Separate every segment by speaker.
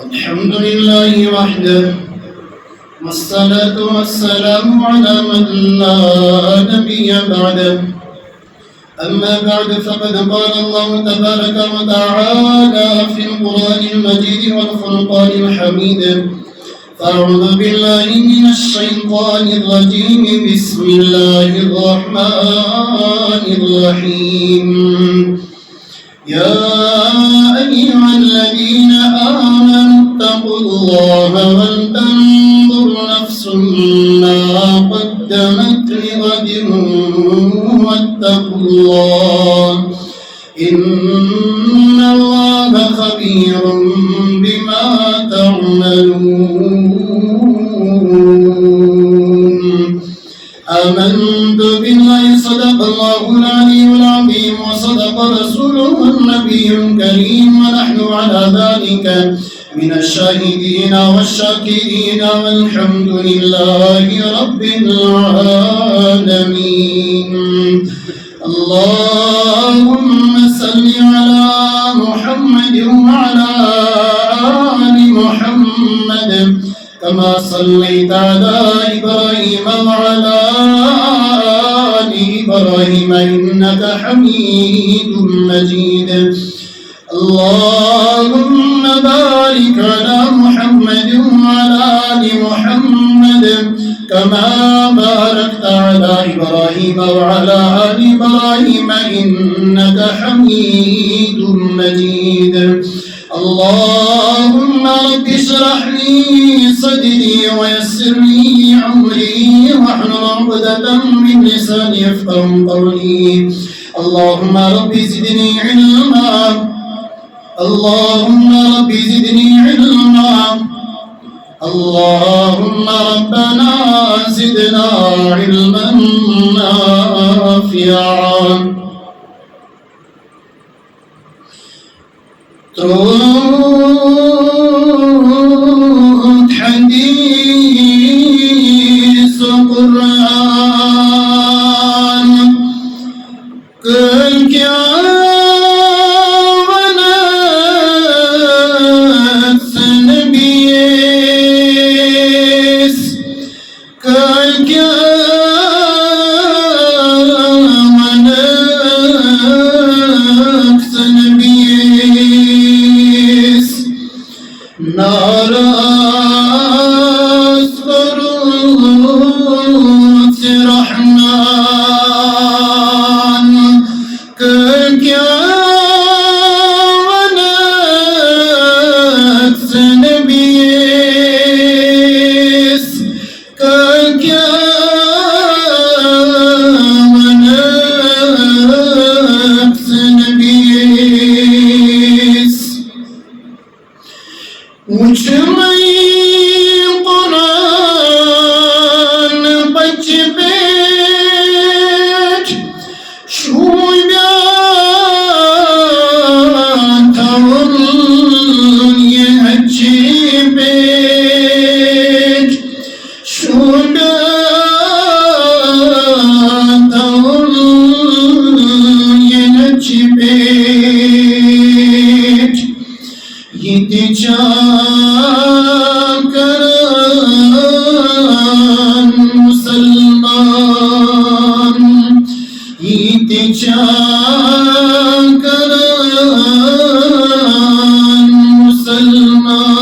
Speaker 1: الحمد لله وحده، والصلاة والسلام على من لا نبي بعده. أما بعد، فقد قال الله تبارك وتعالى في القرآن المجيد والفرقان الحميد: فأعوذ بالله من الشيطان الرجيم. بسم الله الرحمن الرحيم. يا أيها الذين آمنوا اتقوا الله ولتنظر نفس ما قدمت لغد واتقوا الله إن الله خبير بما تعملون. آمنت بالله، صدق الله العلي العظيم، وصدق رسوله النبي الكريم، ونحن على ذلك من الشاهدين والشاكرين، والحمد لله رب العالمين. اللهم صل على محمد وعلى آل محمد كما صليت على إبراهيم وعلى آل إبراهيم إنك حميد مجيد. اللهم بارك على محمد وعلى آل محمد كما باركت على إبراهيم وعلى آل إبراهيم إنك حميد مجيد. اللهم رب اشرح لي صدري ويسر لي أمري واحلل عقدة من لساني يفقهوا قولي. اللهم رب زدني علما، اللهم رب زدني علما، اللهم ربنا زدنا علما نافعا. ترود حديث قرآن كل كيانات نبيس كل كيانات نبيس ناراس قروت رحمن كل كيانات نبيس كل كيانات نبيس وجمعي قرآن بجبك شوي بياتون يهجبك شوي بياتون يهجبك يتجاكران مسلمان يتجاكران مسلمان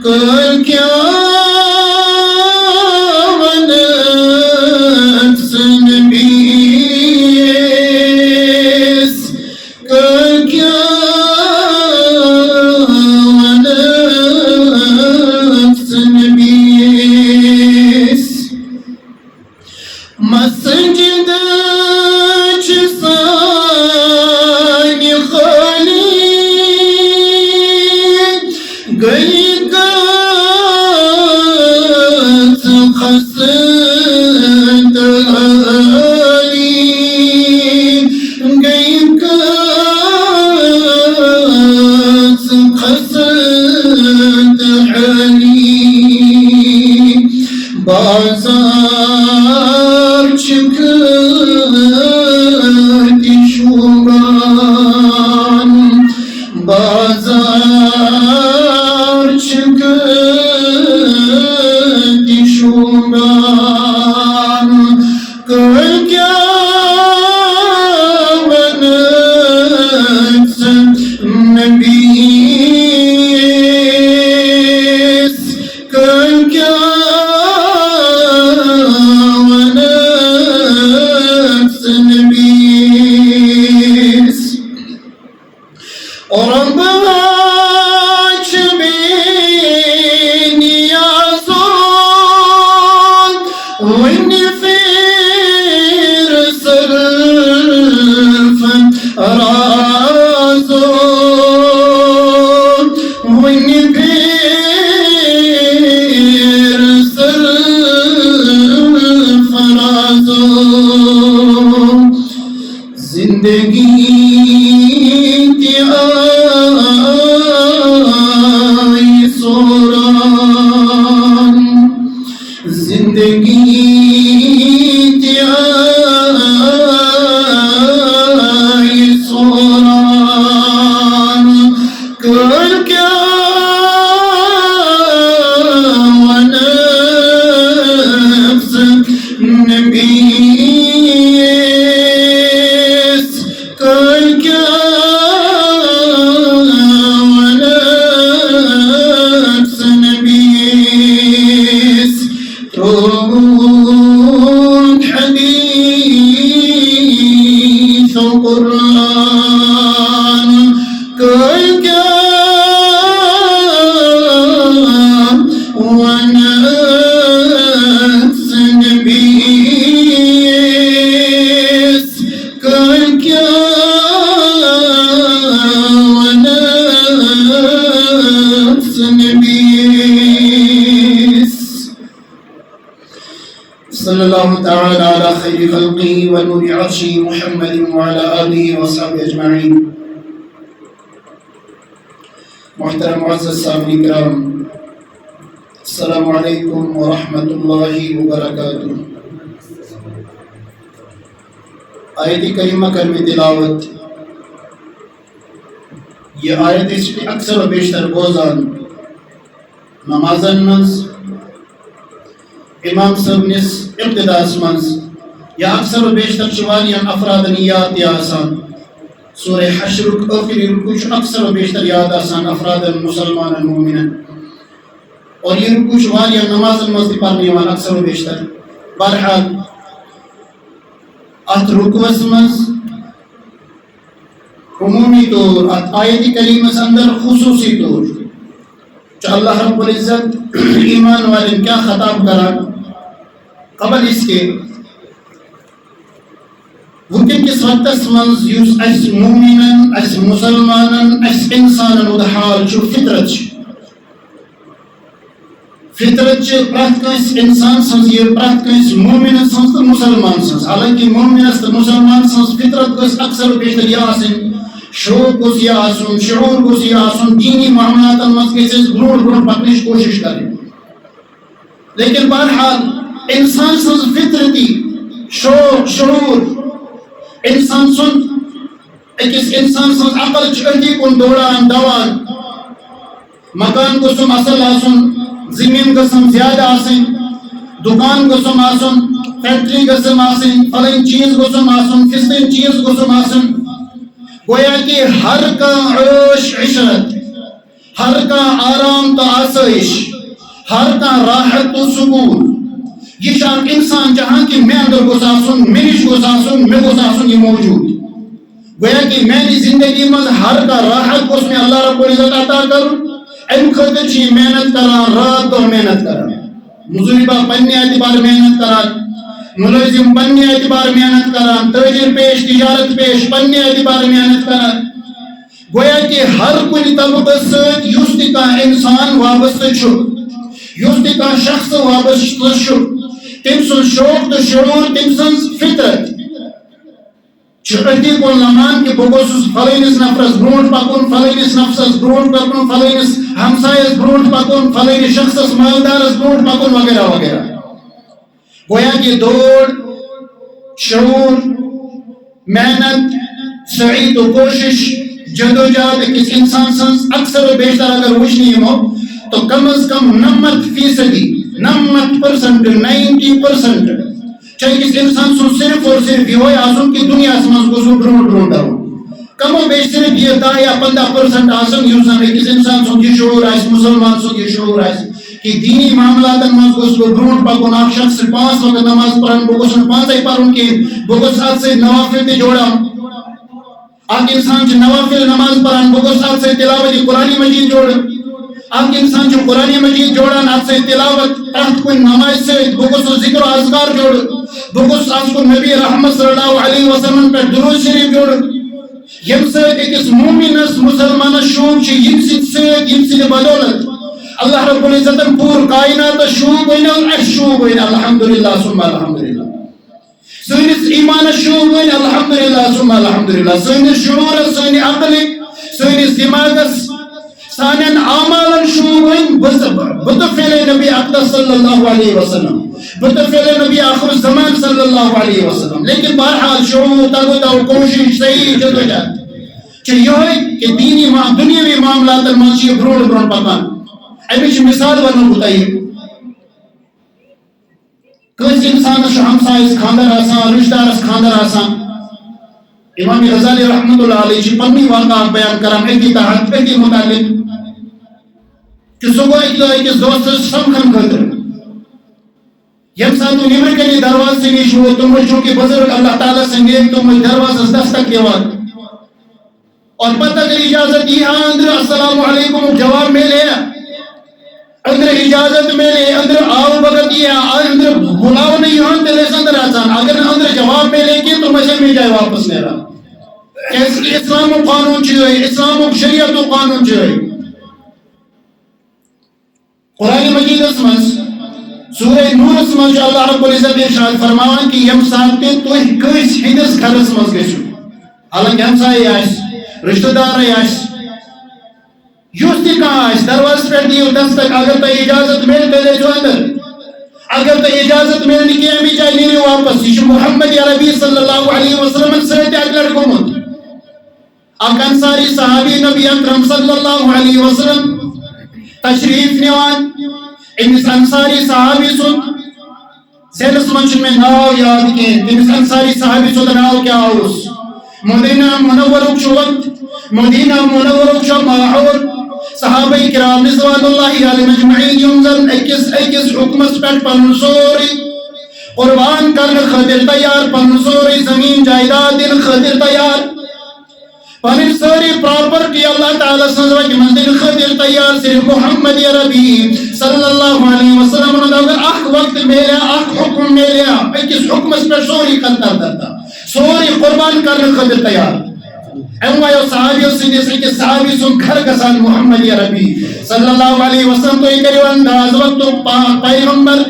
Speaker 1: كل كيانات نبيس كل كيانات نبيس مسجد جساني خالي قيقات خسد علي قيقات خسد علي بازار شكرت شوبان باز زار çıkıdı şundan gölge venetsin nebis gölge venetsin nebis Rabbim زندگی آئی سوران زندگی آئی سوران کر کیا ونفس نبیس کر کیا ونفس نبیس روح حدیث و قرآن کر کیا ونفس نبیس کر کیا ونفس نبیس صلی اللہ تعالی علی خیر خلقی و نور عرشی محمد وعلی آلہ وصحبہ اجمعین محترم معزز سامعین کرام السلام علیکم ورحمۃ اللہ وبرکاتہ آیت کریمہ کرم تلاوت یہ آیت اس پہ اکثر و بیشتر بوزان نمازن منز امام صاحب نس ابتداس منز یا اکثر و بیشتر شواریان افرادن یاد یا آسان سورہ حشر آخری رکوع اکثر و بیشتر یاد آسان افرادن مسلمان مومنن اور یہ رکوع شواریان نمازن منز دی پڑھنے والا اکثر و بیشتر بہرحال ات رکوع منز عمومی طور آیت کریمہ اندر خصوصی طور جو اللہ رب العزت ایمان والن کیا خطاب کرا قبل اس کے وقت کس وقت منز یوس اس مومنن اس مسلمانن اس انسانن ود حال چھ فطرت چھ پرت کنس انسان سنز یہ پرت کنس مومن سنز تو مسلمان سنز حالانکہ مومن تو مسلمان سنز فطرت گوس اکثر بیشتر یہ آسن شوق گوس یہ آسن شعور گوس یہ آسن دینی معاملات مز گھس برونٹ پکنچ کوشش کریں لیکن بہرحال انسان سنز فطرتی شوق شعور انسان سن اکس انسان سنز عقل چکتی کن دوران دوان مکان گوسم اصل آسن زمین گسم زیادہ آسن دکان گسم آسن فیکٹری گسم آسن فلن چیز گسم آسن فستن چیز گسم آسن گویا کہ ہر کا عیش عشرت ہر کا آرام تو آسائش ہر کا راحت تو سکون یہ شان انسان جہاں کہ میں اندر گساسن منش گساسن میں گساسن یہ موجود گویا کہ میں نے زندگی میں ہر کا راحت کو اس میں اللہ رب العزت عطا کروں ام خاطر چھ محنت کران رات دہ محنت کران مزوربہ پنہ اعتبار محنت کران ملازم پنہ اعتبار محنت کران تاجر پیش تجارت پیش پنہ اعتبار محنت کران گویا کہ ہر کن طبقہ ست یس تہ کانٛہہ انسان وابستہ چھ یس تہ کانٛہہ شخص وابستہ چھ تم سن شوق تو شعور تم سن فطرت چھٹی کو لمان کہ بگوس فلینس نفرس برونٹ پکن فلینس نفسس برونٹ پکن فلینس ہمسایس برونٹ پکن فلینس شخصس مالدارس برونٹ پکن وغیرہ وغیرہ گویا کہ دوڑ شعور محنت سعی تو کوشش جدوجہد أکس انسان سنس اکثر و بیشتر اگر وچھنی ہو تو کم از کم 90% 90% چاہے کس انسان سن صرف اور صرف یہ ہوئے آسن کی دنیا اسمان کو سن ڈرون ڈرون کم و بیش صرف یہ 10 یا 15% آسن یوزن کس انسان سن کی شعور آئیس مسلمان سن کی شعور آئیس کہ دینی معاملات نماز کو اس کو ڈرون پاکن آپ شخص سے 5 وقت نماز پڑھن بگو سن 5 ہی پڑھن کی بگو ساتھ سے نوافل تے جوڑا آپ انسان جو نوافل نماز پڑھن بگو ساتھ سے تلاوت قرآن مجید جوڑا آپ انسان جو قرآن مجید جوڑا آپ سے تلاوت رہت کوئی نماز سے بگو سو ذکر و اذکار جوڑا بگو ساتھ کو نبی رحمت صلی اللہ علیہ وسلم پر درود شریف جوڑا یم سے ایک اس مومنس مسلمان شوق چھ یم سے بدولت اللہ رب العزت پور کائنات شوق ہوئینا اشوق ہوئینا الحمدللہ ثم الحمدللہ سینس ایمان شوق ہوئینا الحمدللہ ثم الحمدللہ سینس شعور سینس عقل سینس دماغ سانن اعمال شوق ہوئین بطفل نبی اقدس صلی اللہ علیہ وسلم بطفل نبی آخر الزمان صلی اللہ علیہ وسلم لیکن بہرحال شعور تغد و کوشش صحیح جدوجہد چاہیے ہوئے کہ دینی دنیاوی معاملات المنشی برون پکان امیش مثال ورنہ بتائیے کس انسان ہمسائس خاندر آسان رشتہ دارس خاندر آسان امام غزالی رحمت اللہ علیہ جی پنی واقعات بیان کرام ایکی تحت ایکی متعلق کہ صبح ایک دوست سمکھن خطر یم ساتھ نمر کنی درواز سے نیش ہو تم چونکہ بزرگ اللہ تعالیٰ سے نیک تم درواز از دستک دیوان اور پتہ کر اجازت یہ اندر السلام علیکم جواب میں لے اندر اجازت میں لے اندر آو بگت یہ اندر بلاو نہیں ہوں تلے سندر آسان اگر اندر جواب میں لے کے تو مجھے میں جائے واپس لے رہا اسلام و قانون چاہیے اسلام و شریعت و قانون چاہیے قرآن مجید اسمس سورہ نور اسمس جو اللہ رب العزت ارشاد فرماوان کہ یم ساتھ تو کس ہندس گھرس مز گژھو حالانکہ ہمسائے آس رشتہ دار آس یس تہ کھانا درواز پہ دیو دستک اگر تو اجازت مل تو لے جو اندر اگر تو اجازت ملنے کی امی جائے نیرے واپس یہ محمد عربی صلی اللہ علیہ وسلم سرد اگلر گمت اک انصاری صحابی نبی اکرم صلی اللہ علیہ وسلم تشریف نیوان امس انصاری صحابی سن سیلس منچ میں ناو یاد کے امس انصاری صحابی سن ناو کیا ہوس مدینہ منورک شو وقت مدینہ منورک شو ماحول صحابہ کرام رضوان اللہ علیہ مجمعین یمزن اکس حکمس پیٹ پنسوری قربان کرن خاطر تیار پنسوری زمین جائیداد دل خاطر تیار پنن ساری پراپرٹی اللہ تعالیٰ سنزوج منزل خاطر تیار صرف محمد عربی صلی اللہ علیہ وسلم اگر اخ وقت میلیا اخ حکم میلیا اکس حکمس پیٹ سوری قطر درتا سوری قربان کرن خاطر تیار اما یو صحابیوں سے جیسے کہ صحابی سن گھر کسان محمد عربی صلی اللہ علیہ وسلم تو یہ کریو انداز وقت پیغمبر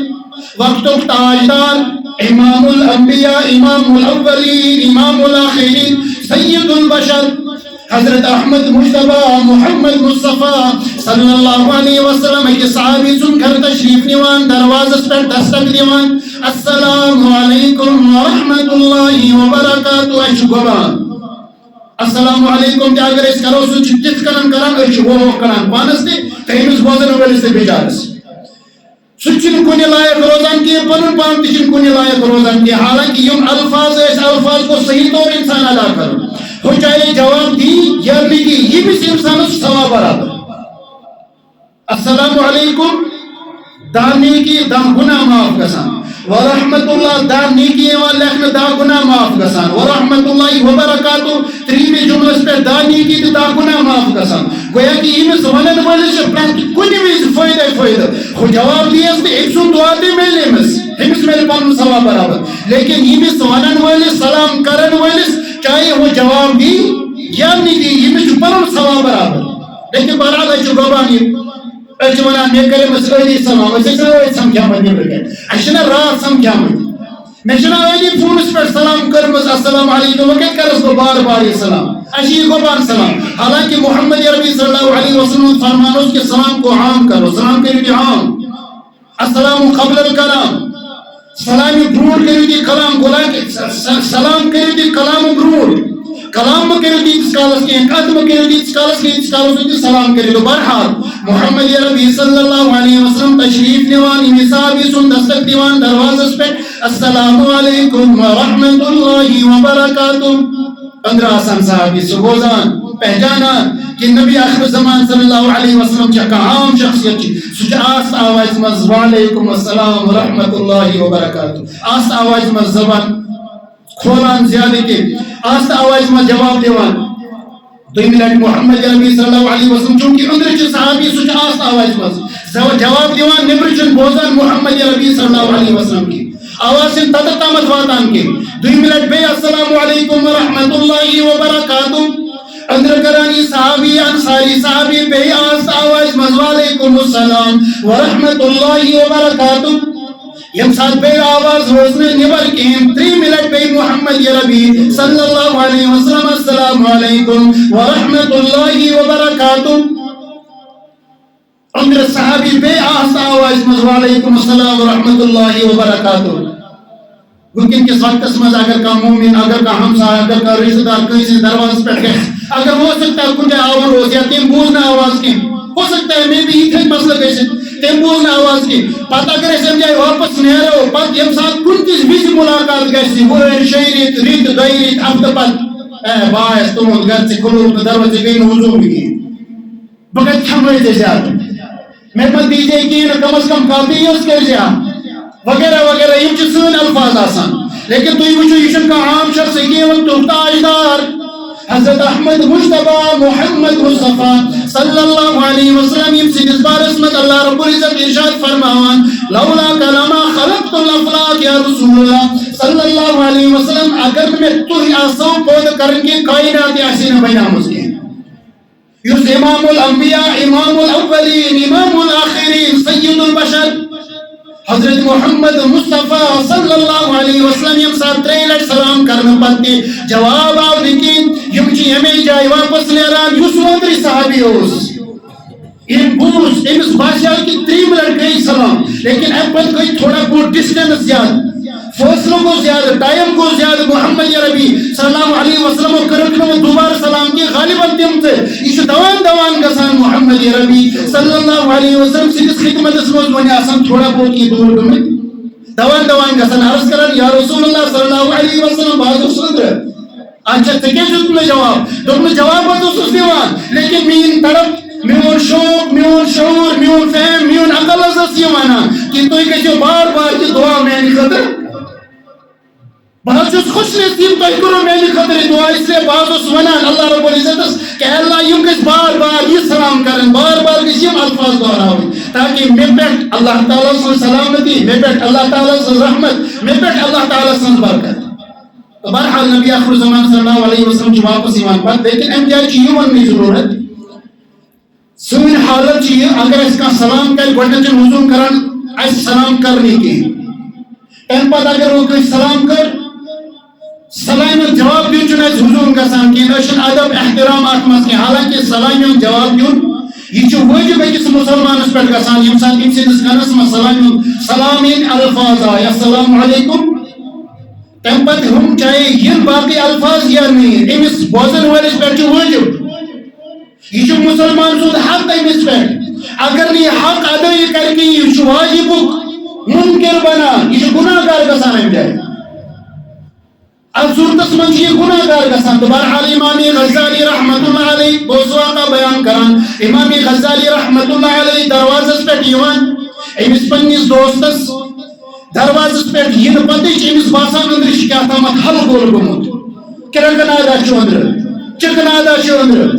Speaker 1: وقت تاجدار امام الانبیاء امام الاولین امام الاخرین سید البشر حضرت احمد مجتبہ محمد مصطفیٰ صلی اللہ علیہ وسلم ایک صحابی سن گھر تشریف نیوان دروازس پر دستک دیوان السلام علیکم ورحمت اللہ وبرکاتہ اشگوان السلام علیکم تے اگر اس کرو سو چتف کرن اچھ وہ کرن پانس تے تیمس بوزن ولس تے بیچارس سچن کونی لائق روزان کی پنن پان تچن کونی لائق روزان کی حالانکہ یم الفاظ اس الفاظ کو صحیح طور انسان ادا کرو ہو چاہے جواب دی یا نہیں دی یہ بھی انسان ثواب برابر السلام علیکم دانی کی دا گناہ معاف گسان ورحمت اللہ دا نیکی واللہ دا گناہ معاف گسان ورحمت اللہ وبرکاتہ تریمی جملس پر دا نیکی دا گناہ معاف گسان گویا کہ امس ونن والس پرانت کنی ویز فائدہ ہو جواب دیس دے ایک سن دعا دے میلے امس میرے پانو ثواب برابر لیکن امس ونن والس سلام کرن والس چاہے وہ جواب دی یا نہیں دی امس پانو ثواب برابر لیکن برحال ہے جو گوانی اجوانا میں کرے مسئلہ سلام اسے کرے سمجھا مجھے برکے اشنا رات سمجھا میں شنا ویلی فونس پر سلام کرمز السلام علیکم وقت کرس کو بار بار سلام اشی کو بار سلام حالانکہ محمد عربی صلی اللہ علیہ وسلم فرمانوس کے سلام کو عام کرو سلام کرو عام السلام قبل الکلام سلامی برور کرو کلام گولا سلام کرو کلام برور کلام کرو تیس کالس کی کت کرو تیس کالس کی کالس سلام کرو. بہرحال محمد عربی صلی اللہ علیہ وسلم تشریف نوان یہ صحابی سن دستک دیوان دروازس پہ السلام علیکم ورحمۃ اللہ وبرکاتہ. اندر آسان صحابی سبوزان پہچانان کہ نبی آخر زمان صلی اللہ علیہ وسلم چاہ عام شخصیت چی سوچ آست آواز مز وعلیکم السلام ورحمۃ اللہ وبرکاتہ. آست آواز مز زبان کھولان زیادہ کے آست آواز مز جواب دیوان دوی ملٹ محمد عربی صلی اللہ علیہ وسلم چونکہ اندر چی صحابی سوچ آست آواز مز جواب دیوان نبر چن بوزان محمد عربی صلی اللہ علیہ وسلم کی آواز سے تتتامت واتان کے دوی ملٹ بے السلام علیکم ورحمۃ اللہ وبرکاتہ. اندر کرانی صحابی انصاری صحابی بے آواز مز وعلیکم السلام ورحمۃ اللہ وبرکاتہ. یم ساتھ بے آواز روزنے نبر کیم 3 منٹ بے محمد عربی صلی اللہ علیہ وسلم السلام علیکم ورحمۃ اللہ وبرکاتہ. اندر صحابی بے آواز مز وعلیکم السلام ورحمۃ اللہ وبرکاتہ. ممکن کس وقت مز اگر کا مومن اگر کا ہمسایہ اگر کا رشتہ دار کسی دروازے پہ گئے اگر ہو سکتا ہے کچھ آور ہو یا تم بوزنا آواز کی ہو سکتا ہے میں بھی یہ مسئلہ گئے تم بوزنا آواز کی پتہ اگر اسے جائے واپس نیرو پت یم ساتھ کن کس بیچ ملاقات گئی وہ شہریت ریت دائریت ہفتہ پت باعث تمہن گھر سے کھلو دروازے گئی حضور بھی بغیر چھمڑے سے زیادہ میں پت دیجئے کہ کم از کم کافی یوز کر جا وغیرہ وغیرہ یہ سن الفاظ آسان لیکن تھی وچو یہ کا عام شخص یہ تاجدار حضرت احمد مجتبی محمد مصطفیٰ صلی اللہ علیہ وسلم یم سنس بارس میں اللہ رب العزت ارشاد فرماوان لولا کلمہ خلقت الافلاق یا رسول اللہ صلی اللہ علیہ وسلم اگر میں تو آسوں پود کرن کی کائنات یاسین بینا مسکین یس امام الانبیاء امام الاولین امام الاخرین سید البشر حضرت محمد مصطفیٰ صلی اللہ علیہ وسلم یم ساتھ 3 لٹ سلام کرنے پتے جواب آو لیکن یم چی ہمیں جائے واپس لیران یس وندری صحابی ہوس یم بوز امس بادشاہ کی 3 لٹ گئی سلام لیکن اب پت گئی تھوڑا بہت ڈسٹنس زیادہ فاصلوں کو زیادہ ٹائم کو زیادہ محمد عربی صلی اللہ علیہ وسلم و کرکن و دوبارہ سلام کی غالباً تم سے اس دوان گسان محمد عربی صلی اللہ علیہ وسلم سے اس خدمت اسموز بنی آسان تھوڑا بہت کی دور گمت دوان گسان عرض کرن یا رسول اللہ صلی اللہ علیہ وسلم بازو صدر اچھا تکے جو تمہیں جواب بازو سس دیوان لیکن مین طرف میون شوق میون شعور میون فہم میون عقل ازاس یہ مانا کہ تو یہ جو بار بار کی دعا میں نہیں خطر بہت جس خوش نصیب تو کرو میں نے خطر دعا اس لیے بعض اس ونان اللہ رب العزت کہ اللہ یم کس بار بار یہ سلام کرن بار بار کس یم الفاظ دہراویں تاکہ میں پیٹ اللہ تعالیٰ سے سلامتی میں پیٹ اللہ تعالیٰ سے رحمت میں پیٹ اللہ تعالیٰ سے برکت. تو بہرحال نبی آخر زمان صلی اللہ علیہ وسلم جو واپس ایمان پر لیکن ام جائے چیئے ونی ضرورت سن حالت چیئے اگر اس کا سلام کر گوڑنچن حضور کرن اس سلام کرنے کی ام پت اگر وہ کوئی سلام کر سلام جواب دیون چون اس حضور گسان کی نشن ادب احترام اتمس کی حالانکہ سلام جواب دیون یہ جو واجب ہے کس مسلمان اس پر گسان یم سان ان سے اس گنس میں سلامین الفاظ آیا السلام علیکم تم پت ہم چاہے یہ باقی الفاظ یا نہیں امس بوزن والس پر جو واجب یہ جو مسلمان سود حق امس پر اگر یہ حق ادا کر کے یہ واجب منکر بنا یہ جو گناہ گار گسان ہم جائے اب صورت من یہ گناہ گار گسان تو بہرحال امام غزالی رحمت اللہ علیہ موضوع کا بیان کران امام غزالی رحمت اللہ علیہ دروازس پہ دیوان امس پنیس دوستس دروازس پہ یہ پتہ امس باسان اندر شکایت حل گول گمت کرکنادا چوندر چکنادا چوندر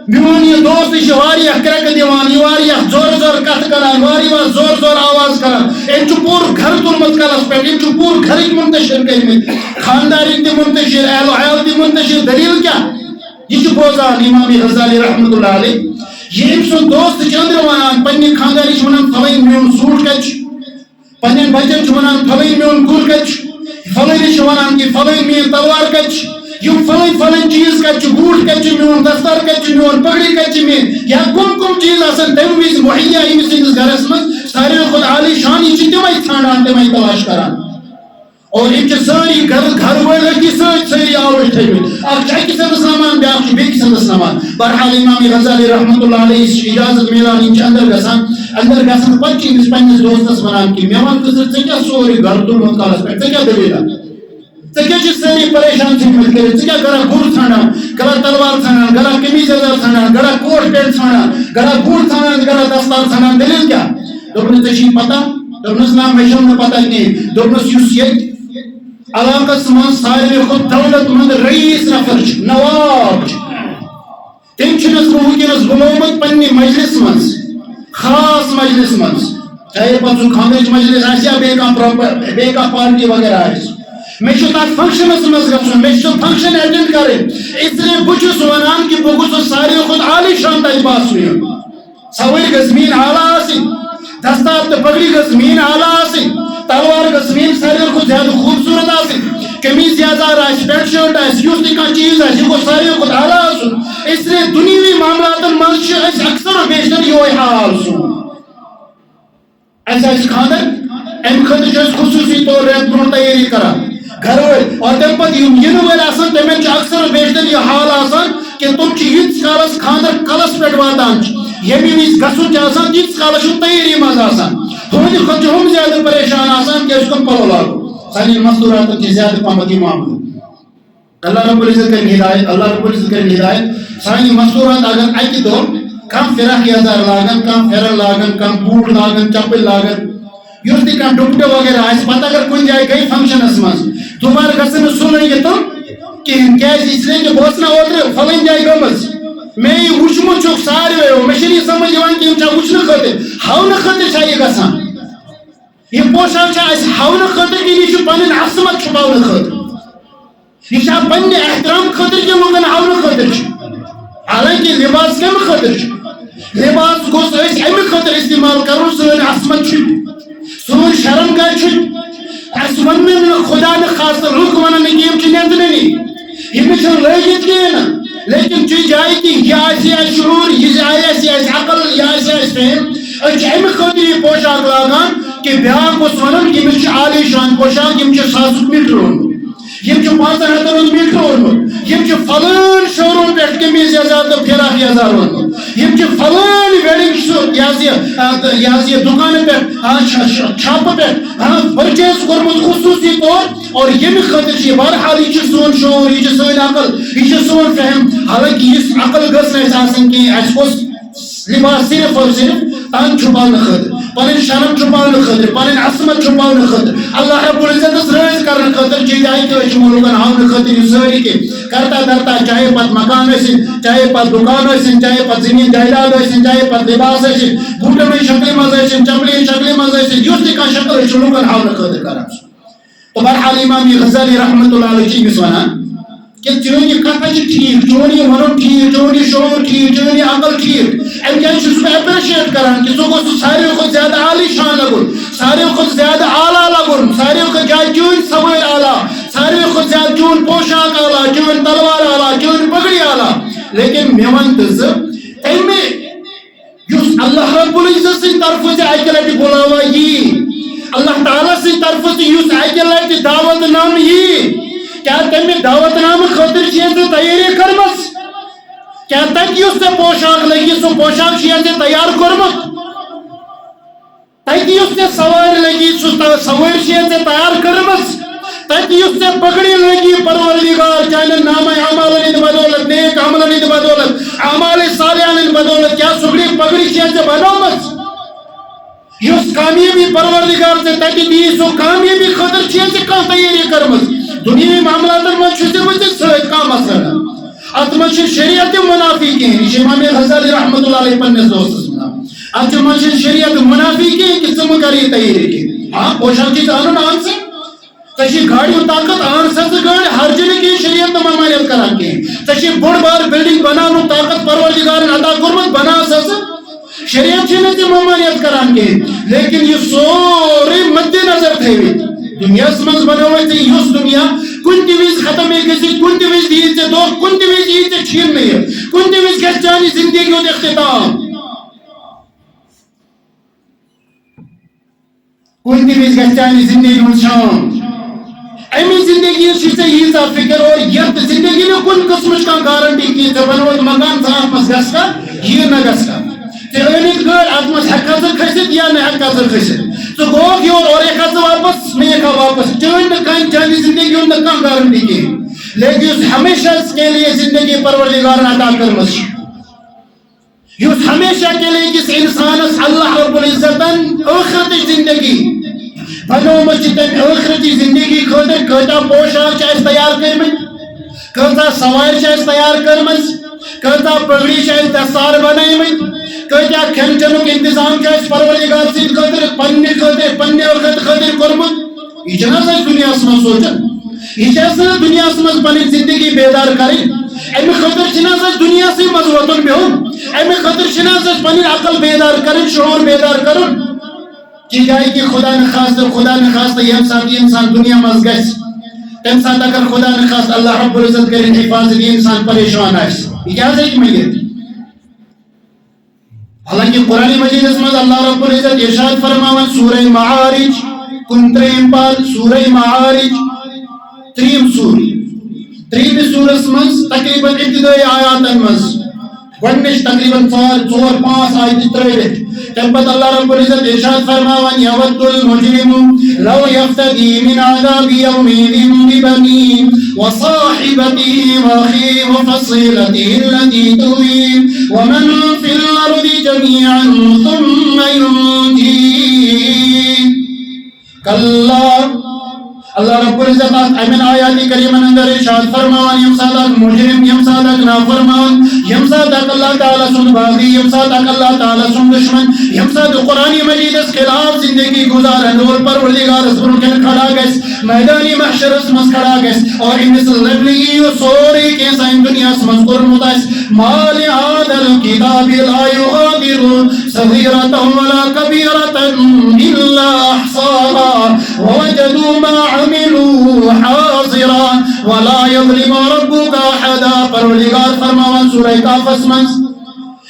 Speaker 1: میون یہ دوست یہ واریاہ کرک دیوان یہ واریاہ زور زور کت کران واریاہ زور زور آواز کران ام چھ پور گھر تلمت کلس پہ ام چھ پور گھر منتشر کرمت خانداری تہ منتشر اہل و عیال تہ منتشر دلیل کیا یہ چھ بوزان امام غزالی رحمت اللہ علیہ یہ ام سن دوست چندر ونان پنہ خانداری چھ ونان فلین میون سوٹ کچ پنہ بچن چھ ونان فلین میون گر کچ فلین چھ ونان کہ فلین میون تلوار کچ یم فلن چیز کچ بوٹ کچ میون دفتر کچ میون پگڑی کچ مین یا کم چیز آسن تم وز مہیا امس سندس گھرس من سارے خود عالی شان یہ تمے ژھانڈان تمے تلاش کران اور یہ ساری گھر وال ساری آوری تھوت اخ اکس اندس نمان بیاکھ بیکس اندس نمان. بہرحال امام غزالی رحمۃ اللہ علیہ اجازت ملان یہ اندر گھان پتہ امس پنس دوستس ونان کہ مے ون ژٕ کیٛاہ سورُے گھر تُلمُت کالس پٮ۪ٹھ ژےٚ کیٛاہ دٔلیٖلہ ژےٚ کیٛاہ چھِ سٲری پریشان ژھٕنمٕتۍ کٔرِتھ ژٕ کیٛاہ گرا گُر ژھانڈان گرا تلوار ژھانڈان گرا قمیٖض یزار ژھانڈان گرا کوٹ پینٹ ژھانڈان گرا بوٗٹھ ژھانڈان گرا دستار ژھانڈان دٔلیٖل کیٛاہ دوٚپنس ژےٚ چھِی پتہ دوٚپنس نا مےٚ چھَم نہٕ پتہ کِہیٖنۍ دوٚپنس یُس ییٚتہِ علاقس منٛز ساروی کھۄتہٕ دولت مند رئیس نفر چھُ نواب چھُ تٔمۍ چھُنس بہٕ وٕنکیٚنس بُلومُت پننہِ مجلس منٛز خاص مجلس منٛز چاہے پتہٕ سُہ خاندرٕچ مجلس آسہِ یا بیٚیہِ کانٛہہ پارٹی وغیرہ آسہِ مےٚ چھُ تتھ فنکشنس منٛز گژھُن مےٚ چھُ سُہ فنکشن ایٹینڈ کرٕنۍ اسلیے بہٕ چھُس ونان کہ بہٕ گوٚژھُس ساروی کھۄتہٕ عالی شان تتہِ باسُن یُن سوٲرۍ گٔژھ میٲنۍ اعلیٰ آسٕنۍ دستار تہٕ پگڑی گٔژھ میٲنۍ اعلیٰ آسٕنۍ تلوار گٔژھ میٲنۍ ساروی کھۄتہٕ زیادٕ خوٗبصوٗرت آسٕنۍ قمیٖض یزار آسہِ پینٹ شٲٹ آسہِ یُس تہِ کانٛہہ چیٖز آسہِ یہِ گوٚژھ ساروی کھۄتہٕ اعلیٰ آسُن اسلیے دُنیاوی معاملاتن منٛز چھُ أسۍ اکثر و بیشتر یِہوے حال سون اَسہِ آسہِ خانٛدر امہِ خٲطرٕ چھِ أسۍ خصوٗصی طور رٮ۪تھ برونٛٹھ تیٲری کران گھر وٲلۍ اور تمہِ پتہٕ یِم یِنہٕ وٲلۍ آسان تِمن چھُ اکثر و بیشتر یہِ حال آسان کہ تِم چھِ ییٖتِس کالس خانٛدر کلس پٮ۪ٹھ واتان چھُ ییٚمہِ وِزِ گژھُن چھُ آسان تیٖتِس کالس چھُ تیٲری منٛز آسان تُہنٛدِ کھۄتہٕ چھِ ہُم زیادٕ پریشان آسان کیازِ کٕم پلو لاگو سانٮ۪ن مستوٗراتن چھِ زیادٕ پہمتھ یہِ معاملہٕ اللہ رب العزت کرِ ہدایت اللہ رب العزت کرِ ہدایت سانہِ مستوٗرات اگر اکہِ دۄہ کانٛہہ فراق یزار لاگن کانٛہہ پھیرن لاگن کانٛہہ بوٗٹھ لاگن چپٕلۍ لاگن یُس تہِ کانٛہہ ڈُپٹہٕ وغیرہ آسہِ پتہٕ اگر کُنہِ جایہِ گٔے فنکشنس منٛز دُبارٕ گژھن نہٕ سُہ لٲگِتھ تِم کِہیٖنۍ کیازِ اسلیے کہِ بہٕ اوسُس نا اوترٕ فلٲنۍ جایہِ گٔمٕژ مےٚ یہِ وٕچھمُت چھُکھ سارویو مےٚ چھُنہٕ یہِ سمجھ یِوان کہِ یِم چھا وٕچھنہٕ خٲطرٕ ہاونہٕ خٲطرٕ چھا یہِ گژھان یہِ پوشاک چھا اَسہِ ہاونہٕ خٲطرٕ کِنہٕ یہِ چھُ پنٕنۍ عصمت چھُپاونہٕ خٲطرٕ یہ چھا پننہِ احترام خٲطرٕ کہِ لُکن ہاونہٕ خٲطرٕ چھُ حالانکہِ لباس کمہِ خٲطرٕ چھُ لباس گوٚژھ أسۍ امہِ خٲطرٕ استعمال کرُن سٲنۍ عصمت چھُ سون شرم گاہ چھُ اَسہِ وَننہٕ نہٕ خۄدا نہٕ خاصہٕ لُکھ وَنن نہٕ کہِ یِم چھِ نیٚنٛدنٕنی یِم چھِنہٕ لٲگِتھ کِہیٖنۍ نہٕ لیکن چہِ جایہِ تہِ یہِ آسہِ اَسہِ شعوٗر یہِ آسہِ اَسہِ عقل یہِ آسہِ اَسہِ فہم أسۍ چھِ امہِ خٲطرٕ یہِ پوشاک لاگان کہِ بیٛاکھ گوٚژھ وَنُن کہِ أمِس چھُ عالی شان پوشاک یِم چھِ 1000 میٖٹر اوٚنمُت یِم چھِ 500 ہُنٛد میٖٹر اوٚنمُت یِم چھِ فلٲنۍ شو روٗم پٮ۪ٹھ قمیٖض یزار تہٕ فراق یزار اوٚنمُت یِم چھِ فلٲنۍ ویڈنگ یہِ حظ یہِ دُکانہٕ پٮ۪ٹھ چھاپہٕ پٮ۪ٹھ پٔرچیز کوٚرمُت خصوٗصی طور اور ییٚمہِ خٲطرٕ چھِ یہِ بہرحال یہِ چھُ سون شعوٗر یہِ چھِ سٲنۍ عقل یہِ چھُ سون فہم حالانکہِ یُس عقل گٔژھ نہٕ اَسہِ آسٕنۍ کِہیٖنۍ اَسہِ گوٚژھ لباس صرف اور صرف تن چھُپاونہٕ خٲطرٕ پنٕنۍ شرم چھُپاونہٕ خٲطرٕ پنٕنۍ عصمت چھُپاونہٕ خٲطرٕ اللہ رب العزتس رٲضۍ کرنہٕ خٲطرٕ چھِ جایہِ تہِ أسۍ چھِ لُکن ہاونہٕ خٲطرٕ یہِ سٲری کینٛہہ کرتا درتا چاہے پتہٕ مکان ٲسِنۍ چاہے پتہٕ دُکان ٲسِنۍ چاہے پتہٕ زٔمیٖن جایداد ٲسِنۍ چاہے پتہٕ لباس ٲسِنۍ بوٗٹن ہٕنٛدۍ شکلہِ منٛز ٲسِنۍ چپلہِ ہٕنٛدۍ شکلہِ منٛز ٲسِنۍ یُس تہِ کانٛہہ شکل أسۍ چھِ لُکن ہاونہٕ خٲطرٕ کران تہٕ بہرحال امام غزالی رحمۃ اللہ علیہ چھِ أمِس وَنان کہ چون یہ کتھا چھِ ٹھیٖک چون یہ ونُن ٹھیٖک چون یہ شعوٗر ٹھیٖک چون یہ عقل ٹھیٖک امہِ جایہِ چھُس بہٕ ایپرِشیٹ کران کہ ژٕ گوٚژھ ساروی کھۄتہٕ زیادٕ عالی شان لگُن ساروی کھۄتہٕ زیادٕ اعلیٰ لگُن ساروی کھۄتہٕ زیادٕ چٲنۍ سوٲرۍ اعلیٰ ساروی کھۄتہٕ زیادٕ چون پوشاک اعلیٰ چٲنۍ تلوار اعلیٰ چٲنۍ پگڑی اعلیٰ لیکن مےٚ وَن تہٕ ژٕ تمہِ یُس اللہ رب العزت سٕنٛدِ طرفہٕ ژےٚ اکہِ لٹہِ بُلاوا یی اللہ تعالیٰ سٕنٛدِ طرفہٕ ژےٚ یُس اکہِ لٹہِ دعوت نامہٕ یی کیا تمہِ دعوت نامہٕ خٲطرٕ چھے ژےٚ تیٲری کٔرمٕژ کیا تتہِ یُس ژےٚ پوشاک لگی سُہ پوشاک چھُیا ژےٚ تیار کوٚرمُت تتہِ یُس ژےٚ سوارِ لگی سُہ سوٲرۍ چھے ژےٚ تیار کٔرمٕژ تتہِ یُس ژےٚ پگڑی لگی پروردگار چانٮ۪ن نامے اعمالن ہٕنٛدِ بدولت نیک عملن ہٕنٛدِ بدولت اعمالِ صالحن ہٕنٛدِ بدولت کیا سُہ پگڑی چھے ژےٚ بنٲومٕژ یُس کامیٲبی پروردگار ژےٚ تتہِ دِی سُہ کامیٲبی خٲطرٕ چھے ژےٚ کانٛہہ تیٲری کٔرمٕژ دُنیاوی معاملاتن منٛز چھُ ژےٚ ژےٚ سۭتۍ کانٛہہ مسلہٕ اتھ منٛز چھُ شریعت تہِ منافی کِہیٖنۍ یہِ چھُ امام غزالی رحمۃ اللہ علیہ پننِس دوستس ونان اتھ منٛز چھُنہٕ شریعت منافی کِہیٖنۍ کہ ژٕ مہٕ کر یہِ تیٲری کِہیٖنۍ ہاں پوشاک چھُ ژےٚ اَنُن اَن سا ژےٚ چھُے گاڑِ ہُنٛد طاقت اَن سا ژٕ گٲڑۍ ہرجہِ نہٕ کِہیٖنۍ شریعت نہٕ ممانعت کران کِہیٖنۍ ژےٚ چھُے بوٚڑ بار بِلڈنگ بناونُک طاقت پروردگارن عطا کوٚرمُت بناو سا ژٕ شریعت چھُنہٕ ژےٚ ممانعت کران کِہیٖنۍ لیکن یہِ سورُے مدِ نظر تھٲوِتھ دُنیاہس منٛز بنووے ژےٚ یُس دُنیا کُنہِ تہِ وِزِ ختم ہیٚکہِ گٔژھِتھ کُنہِ تہِ وِزِ دِیی ژےٚ دۄہ کُنہِ تہِ وِزِ یی ژےٚ چھیٖننہٕ یہِ کُنہِ تہِ وِزِ گژھِ چانہِ زندگی ہُنٛد اختتام کُنہِ تہِ وِزِ گژھِ چانہِ زندگی ہُنٛد شام امی زندگی سے ییژا فکر اور یت زندگی نے کن قسمچ کا گارنٹی کی ژے بنوت مکان ژٕ اتھ منٛز گژھکھا یہ نہ گژھکھا ژےٚ أنِتھ گٲڑۍ اتھ منٛز ہٮ۪ککھا ژٕ کھٔسِتھ یا نہ ہٮ۪ککھا ژٕ کھٔسِتھ ژٕ گوکھ یور اور ہٮ۪ککھا ژٕ واپس نہ ہٮ۪ککھا واپس چٲنۍ نہٕ کانٛہہ چانہِ زندگی ہُنٛد نہٕ کانٛہہ گارنٹی کِہیٖنۍ لیکن یُس ہمیشہ کے لیے زندگی پروردگارن عطا کٔرمٕژ چھِ یُس ہمیشہ کے لیے أکِس اِنسانس اللہ رب العزتن ٲخرتٕچ زندگی بنومٕژ چھِ تمہِ ٲخرتٕچ زندگی خٲطرٕ کۭتیاہ پوشاک چھِ اَسہِ تیار کٔرمٕتۍ کۭژاہ سوارِ چھِ اَسہِ تیار کٔرمٕژ کۭژاہ پگڑی چھِ اَسہِ دستار بنٲومٕتۍ کۭتیاہ کھٮ۪ن چٮ۪نُک انتظام چھُ اَسہِ پروردگار سٕنٛدِ خٲطرٕ پننہِ خٲطرٕ پننہِ ٲخرت خٲطرٕ کوٚرمُت یہِ چھُنہ أسۍ دُنیاہس منٛز سونٛچان یہ چھِ دنیاہس منٛز پنٕنۍ زندگی بیدار کرٕنۍ امہِ خٲطرٕ چھِنہٕ حظ اَسہِ دُنیاہسٕے منٛز وۄتھُن بِہُن امہِ خٲطرٕ چھِنہٕ حظ اَسہِ پنٕنۍ عقل بیدار کرٕنۍ شعور بیدار کرُن تِکیٛازِ کہِ خدا نخواستہٕ ییٚمہِ ساتہٕ یہِ انسان دُنیا منٛز گژھِ تمہِ ساتہٕ اگر خدا نخواستہٕ اللہ رب العزت کٔرِنۍ حفاظت یہِ انسان پریشان آسہِ یہِ کیٛاہ حظ ہیٚکہِ مٔنگِتھ حالانکہِ قرآنِ مجیدس منٛز اللہ رب العزت ارشاد فرماوان سورہ معارج 29 پاد سورہ معارج 3 سورہ 3 سورس منٛز تقریباً ابتدائی آیاتن منٛز گۄڈنِچ تقریباً 4-5 آیتہِ ترٲوِتھ تمہِ پتہٕ اللہ رب العزت ارشاد فرماوان یود المجرم لو یفتدی من عذاب یومئذ ببنیہ وصاحبته واخیہ وفصیلته التي تؤویہ ومن فی الارض جميعا ثم ينجیہ کلا اللہ رب العزت امن آیات کریمن اندر ارشاد فرماوان یم ساتھ مجرم یم ساتھ نافرمان یم ساتھ اللہ تعالی سن باغی یم ساتھ اللہ تعالی سن دشمن یم ساتھ قرآن مجید اس خلاف زندگی گزارن اور پروردگار اس برکن کھڑا گس میدانی محشر اس مس کھڑا گس اور امس لبنی سورے کے سائن دنیا اس مس قرمت اس مال عادل کتاب لا یغادر صغیرۃ ولا کبیرۃ الا احصاها ووجدوا ما عملوا حاضرا ولا يظلم ربك احدا پروردگار فرماوان سورہ کاف منٛز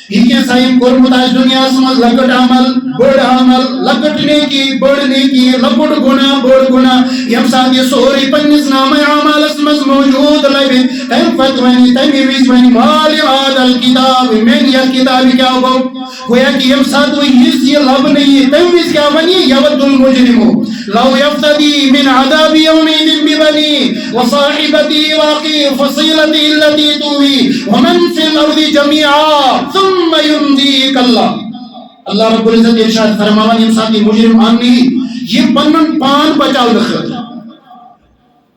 Speaker 1: یہ کیا سائن کورمت آس دنیا منٛز لکٹ عمل بڑ عمل لکٹ نیکی بڑ نیکی لکٹ گناہ بڑ گناہ یم ساتھ یہ سورے پنس نام اعمالس منٛز موجود لبہِ تمہِ پتہٕ ونہِ تمہِ وِزِ ونہِ مال عادل کتاب میٲنۍ یتھ کتابہِ کیٛاہ گوٚو گویا کہ یم ساتہٕ وۄنۍ یژھ یہِ لبنہٕ یی تمہِ وِزِ کیٛاہ ونہِ یود المجرم لو يفتدي من عذاب يومئذ ببنيه وصاحبته واخيه وفصيلته التي تؤويه ومن في الارض جميعا ثم ينجيك الله اللہ رب العزت ارشاد فرماوان یم ساتھ مجرم آنی یہ پنن پان بچاونہٕ خٲطرٕ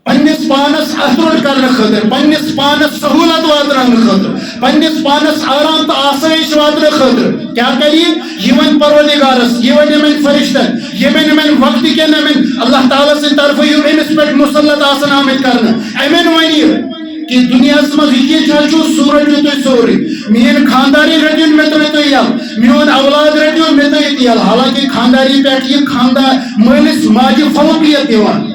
Speaker 1: پنس پانس اثر کرنے خاطر پنس پانس سہولت واتناونہٕ خاطر پنس پانس آرام تو آسائش واتنہٕ خاطر کیا کری یہ ون پروردگارس یہ ون یمن فرشتن یہ ون یمن وقت کین یمن اللہ تعالی سٕنٛدِ طرفہٕ یم امس پٮ۪ٹھ مسلط آسن آمٕتۍ کرنہٕ امن ون کہ دنیا مز یہ سورج تھی سوری مین خانداری رٹن مے تھی تھی یل میون اولاد رٹو مے تھی یل حالانکہ خانداری پہ یہ خاندار مالس ماجہ فوقیت دِوان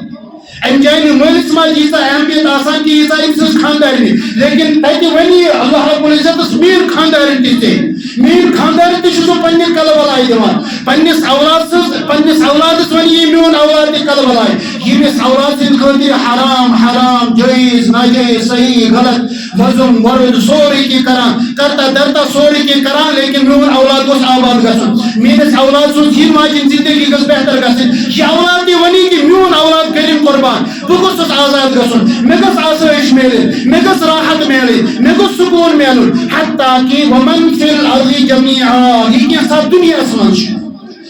Speaker 1: ام جائے مالس ماجہ ییژا اہمیت آسان کہ ییژا ام سٕنٛز خاندارنہِ لیکن تتہِ ونہِ اللہ رب العزتس مین خاندارن تہِ ژےٚ مین خاندارن تہِ چھُ سُہ پننہِ کلہٕ بلاے دِوان پننس اولادس ونہِ یہِ میون اولاد تہِ کلہٕ بلاے ییٚمِس اولاد سٕنٛدِ خٲطرٕ حرام حرام جٲیز ناجٲیز صحیح غلط وزن ورد سورُے کینٛہہ کران کرتا درتا سورُے کینٛہہ کران لیکن میون اولاد گوٚژھ آباد گژھُن میٲنِس اولاد سٕنٛز یہِ ماجہِ زندگی گٔژھ بہتر گژھٕنۍ یہِ اولاد تہِ ونہِ کہ میون اولاد کٔرِنۍ قربان بہٕ گوٚژھُس آزاد گژھُن مےٚ گٔژھ آسٲیِش میلٕنۍ مےٚ گٔژھ راحت میلٕنۍ مےٚ گوٚژھ سکوٗن میلُن حتیٰ کہ ومن فی الارض جمیعا یہِ کینٛہہ سا دُنیاہس منٛز چھُ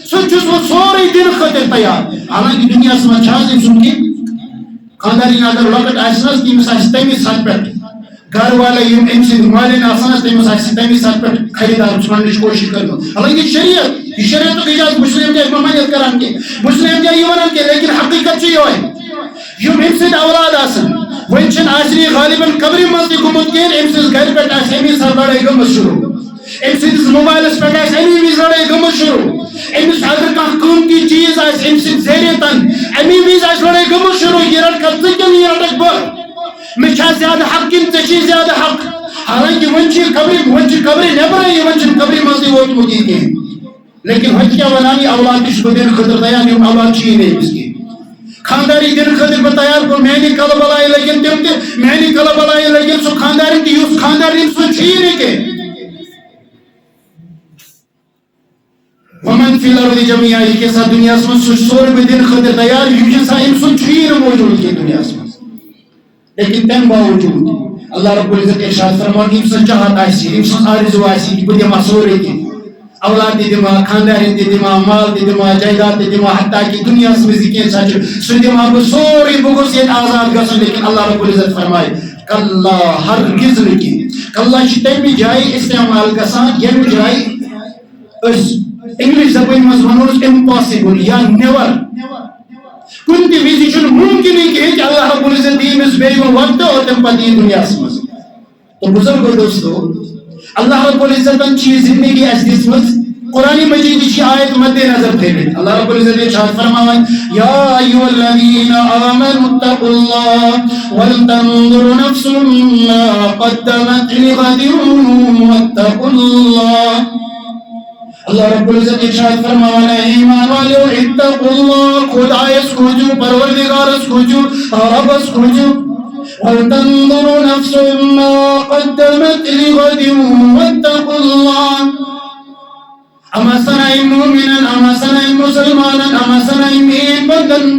Speaker 1: سُہ چھُس بہٕ سورُے دِنہٕ خٲطرٕ تیار حالانکہ دُنیاہس منٛز چھِ حظ أمۍ سُنٛد کینٛہہ خاندارین اگر لۄکٕٹ آسہِ نہ حظ تٔمِس آسہِ تمہِ حد پٮ۪ٹھ گھر والے یم أمۍ سٕنٛدۍ مالین آسان حظ تٔمِس آسہِ تمہِ حد پٮ۪ٹھ خریدار ژھانڈنٕچ کوٗشش کٔرمٕژ حالانکہ شریعت یہ شریعتُک اجازت بہٕ چھُس نہٕ أمۍ جایہِ ممانعت کران کینٛہہ بہٕ چھُس نہٕ أمۍ جایہِ یہِ ونان کینٛہہ لیکن حقیقت چھِ یِہوٚے یم أمۍ سٕنٛدۍ اولاد آسن وۄنۍ چھِنہٕ آسہِ نہٕ غالباً قبرِ منٛز تہِ گوٚمُت کینٛہہ أمۍ سٕنٛز گرِ پٮ۪ٹھ آسہِ امی ساتہٕ لڑٲے گٔمٕژ شروع أمۍ سٕنٛدِس موبایلس پٮ۪ٹھ آسہِ امی وِزِ لڑٲے گٔمٕژ شروع أمِس اگر کانٛہہ قۭمتی چیٖز آسہِ أمۍ سٕنٛدۍ ذٔریعتن امی وِزِ آسہِ لڑٲے گٔمٕژ شروع یہِ رٹکھا ژٕ کِنہٕ یہِ رٹکھ بہٕ مےٚ چھا زیادٕ حق کِنہٕ ژےٚ چھی زیادٕ حق حالانکہ وۄنۍ چھِ قبرِ نٮ۪برٕے یہِ وۄنۍ چھُنہٕ قبرِ منٛز تہِ ووتمُت یہِ کینٛہہ لیکن وۄنۍ کیٛاہ ونان یہِ اولاد تہِ چھُس بہٕ دِنہٕ خٲطرٕ تیار یِم اولاد چھِ یی نہٕ أمِس کینٛہہ خانداری دن خاطر بہ تیار گو میانی کل بلائی لگن تم تہ میانی کل بلائی لگن سو خانداری تہ یس خانداری سو چھی نہ کہ ومن فی الارض جميعا یہ کے ساتھ دنیا میں سور میں دن خاطر تیار یہ سا انسان چھی نہ موجود کی دنیا میں لیکن تم باوجود اللہ رب العزت ارشاد فرمان انسان چاہت آسی انسان آرزو آسی کہ بہ دما سورے کی اولاد دی دما خاندار دی دما مال دی دما جائیداد دی دما حتیٰ کہ دنیا میں ذکر سچ سو دما بہ سوری بگوس یہ آزاد گژھن لیکن اللہ رب العزت فرمائے کلا ہرگز نہ کلا چھ تمہ جائے استعمال گژھان یم جائے اس انگلش زبان مز ونوس امپاسبل یا نیور کن تہ وز ممکن کہ اللہ رب العزت دی مس بیگم وقت اور تم پتہ دنیا مز تو بزرگو دوستو اللہ رب العزت چی زندگی اس دسمت قرآن مجید کی آیت مد نظر تھے اللہ رب العزت ارشاد فرمائیں یا ایھا الذین آمنوا اتقوا اللہ ولتنظر نفس ما قدمت لغد واتقوا اللہ اللہ رب العزت ارشاد فرمانا ہے ایمان والو اتقوا اللہ خدا اس کھوجو پروردگار اس کھوجو رب اس کھوجو وَلْتَنْظُرُ نَفْسٌ مَا قَدَّمَتْ لِغَدٍ وَاتَّقُوا اللَّهَ اما سنائیں مومنن اما سنائیں مسلمانن اما سنائیں مین بندن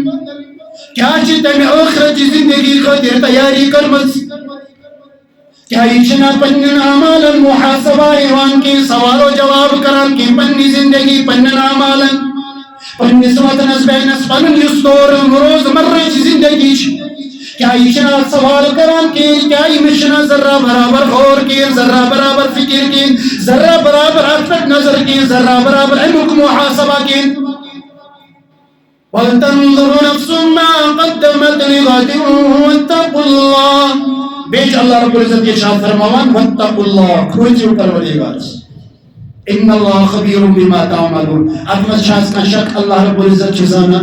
Speaker 1: کیا چیتا میں آخرت زندگی خاطر تیاری کرمز کیا ایچنا پنن عمالا محاسبہ ایوان کی سوال و جواب کران کی پنی زندگی پنن عمالا پنی سواتنس بینس پنن یستور روز مرے زندگی کیا ایشنا سوال کران کی کیا ایشنا ذرہ برابر غور کی ذرہ برابر فکر کی ذرہ برابر اطلق نظر کی ذرہ برابر علمک محاسبہ کی وَلْتَنْظُرُ نَفْسٌ مَا قَدَّمَتْ لِغَدٍ وَاتَّقُوا اللَّهَ بیچ اللہ رب العزت یہ شاہ فرماوان وَاتَّقُوا اللَّهَ کھوچو پروردگار ان اللہ خبیر بما تعملون اتمت شاہ کا شک اللہ رب العزت چیزانا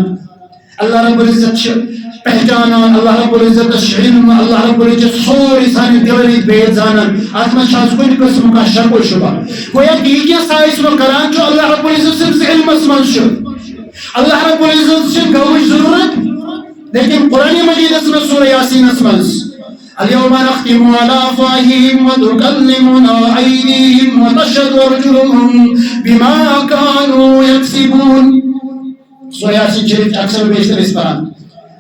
Speaker 1: اللہ رب العزت پہچانا اللہ رب العزت علم اللہ رب العزت سوری سانی دلری بیت زانن آتمت شاہد کوئی قسم کا شک و شبہ گویا کہ یہ کیا سائز و کران جو اللہ رب العزت صرف علم اسمن شد اللہ رب العزت سے گوش ضرورت لیکن قرآن مجید اسم سورہ یاسین اسمن اليوم نختم على أفواههم وتكلمنا أيديهم وتشهد أرجلهم بما كانوا يكسبون سورہ یاسین شریف اکثر بیشتر اس پر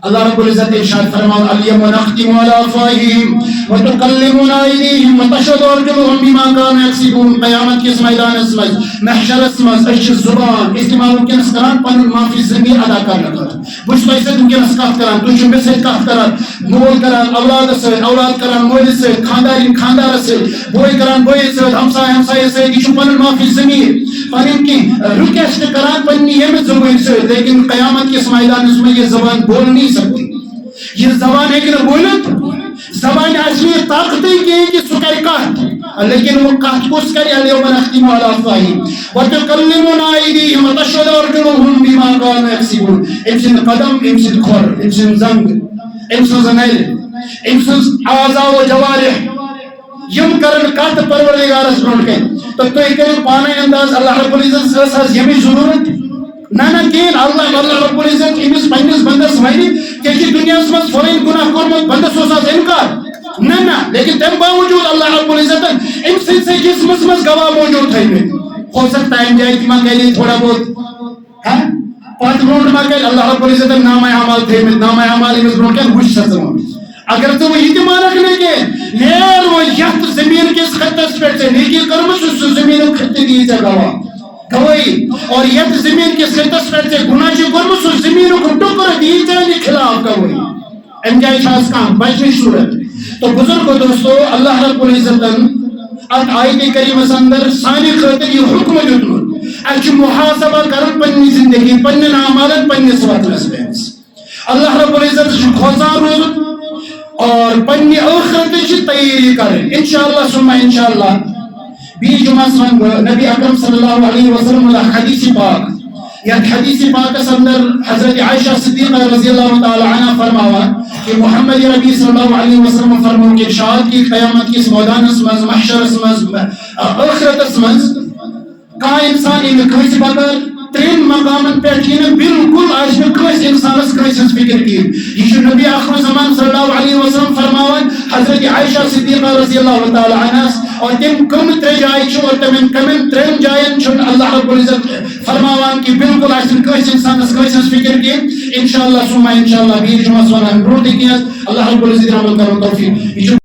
Speaker 1: اللہ رب العزت ارشاد فرماؤ اليوم نختم على أفواههم وتكلمنا أيديهم وتشهد أرجلهم بما كانوا يكسبون قیامت کے میدان اسمز محشر اسمز اش زبان استعمال کس کران پن ما فی الزمین ادا کرنا کران بش پیسے تو کس کا کران تو جن سے کا کران مول کران اولاد سے اولاد کران مول سے خاندار سے بوئی کران بوئی سے ہمسایہ سے یہ پن ما فی الزمین پن کی ریکویسٹ کران پن یہ زبان سے لیکن قیامت کے میدان اس میں یہ زبان بول نہیں سکتی یہ زبان ہے کہ بولت زبان اصلی طاقت ہے کہ سکر کہت لیکن وہ کہت کو سکر اليوم نختم على أفواههم وتكلمنا أيديهم وتشهد أرجلهم بما كانوا يكسبون امسن قدم امسن کھر امسن زنگ امسن زنیل امسن اعضاء و جوارح یم کرن کہت پروردگار اسمن کے تو ایک پانے انداز اللہ رب العزت ساز یمی ضرورت نانا کین اللہ رب العزت امس پنس بندس ونی کہ دنیا میں فلان گناہ کورمت بندس اوساس انکار نہ لیکن تم باوجود اللہ رب العزت ام سے جسمس مز گواہ موجود تھے ہو سکتا ہے جائے کہ گئی تھوڑا بہت ہاں پانچ منٹ میں کہ اللہ رب العزت نام اعمال تھے نام اعمال اس برو کیا خوش سزا اگر تو یہ مانک نہیں کہ نیر وہ یت زمین کے خطس پہ سے نیکی کرمس اس زمین خطے دی گواہ گواہی اور یہ زمین کے خطس پہ سے گناہ جو کرمس اس زمین کو ٹکر دی جانے خلاف گواہی انجائے شاہد کام بچنی صورت تو بزرگ دوستو اللہ رب العزت ات آیت کریمہ اندر سانی خاطر یہ حکم دیتن اچھ محاسبہ کرن پنی زندگی پنی اعمالن پنی وطنس پہ اللہ رب العزت کھوژان روزن اور پنی آخرت تیاری کرن انشاءاللہ ثم انشاءاللہ بی جمعہ سنگ نبی اکرم صلی اللہ علیہ وسلم حدیث پاک یا حدیث پاک اندر حضرت عائشہ صدیقہ رضی اللہ تعالی عنہ فرماوا کہ محمد نبی صلی اللہ علیہ وسلم فرماؤ کہ ارشاد کی قیامت کی میدان اسمز محشر اسمز آخرت اسمز کا انسان ان کھس بغیر ترین مقامن پہ بالکل آس انسانس کنس فکر کہین یہ نبی آخر زمان صلی اللہ علیہ وسلم فرماوان حضرت عائشہ صدیقہ رضی اللہ تعالی عنہ اور تم کم ترے جائیں اور تم کمن ترین جائن اللہ رب العزت فرماوان کہ بالکل آس انسانس کنس فکر کہین انشاءاللہ سما انشاءاللہ بیر جمعہ سونا برو دیکھیں اللہ رب العزت عمل کرو توفیق